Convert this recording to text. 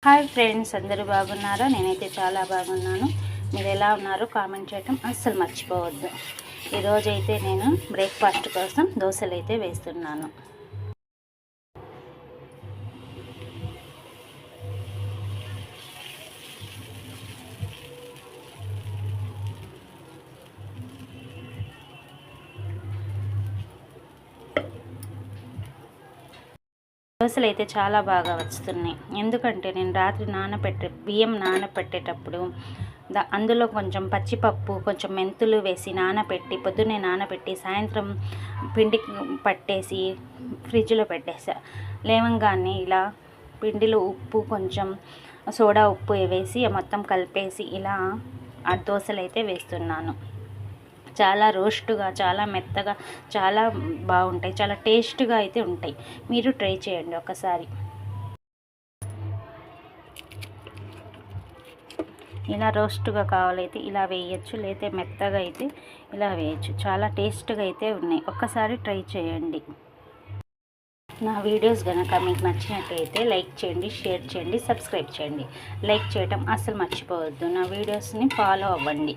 Hi friends, అందరూ బాగున్నారా? నేనైతే చాలా బాగున్నాను. మీరు ఎలా ఉన్నారో కామెంట్ చేయటం అస్సలు మర్చిపోవద్దు. ఈరోజు అయితే నేను బ్రేక్ఫాస్ట్ కోసం దోశలు అయితే వేస్తున్నాను. దోశలు అయితే చాలా బాగా వస్తున్నాయి. ఎందుకంటే నేను రాత్రి బియ్యం నానపెట్టేటప్పుడు అందులో కొంచెం పచ్చిపప్పు, కొంచెం మెంతులు వేసి పొద్దున్నే నానబెట్టి సాయంత్రం పిండి పట్టేసి ఫ్రిడ్జ్లో పెట్టేసా. లేవంగానే ఇలా పిండిలో ఉప్పు, కొంచెం సోడా ఉప్పు వేసి మొత్తం కలిపేసి ఇలా ఆ దోశలు అయితే వేస్తున్నాను. చాలా రోస్ట్గా, చాలా మెత్తగా, చాలా బాగుంటాయి. చాలా టేస్ట్గా అయితే ఉంటాయి. మీరు ట్రై చేయండి ఒకసారి. ఇలా రోస్ట్గా కావాలైతే ఇలా వేయచ్చు, లేకపోతే మెత్తగా అయితే ఇలా వేయచ్చు. చాలా టేస్ట్గా అయితే ఉన్నాయి. ఒక్కసారి ట్రై చేయండి. నా వీడియోస్ కనుక మీకు నచ్చినట్లయితే లైక్ చేయండి, షేర్ చేయండి, సబ్స్క్రైబ్ చేయండి. లైక్ చేయటం అస్సలు మర్చిపోవద్దు. నా వీడియోస్ని ఫాలో అవ్వండి.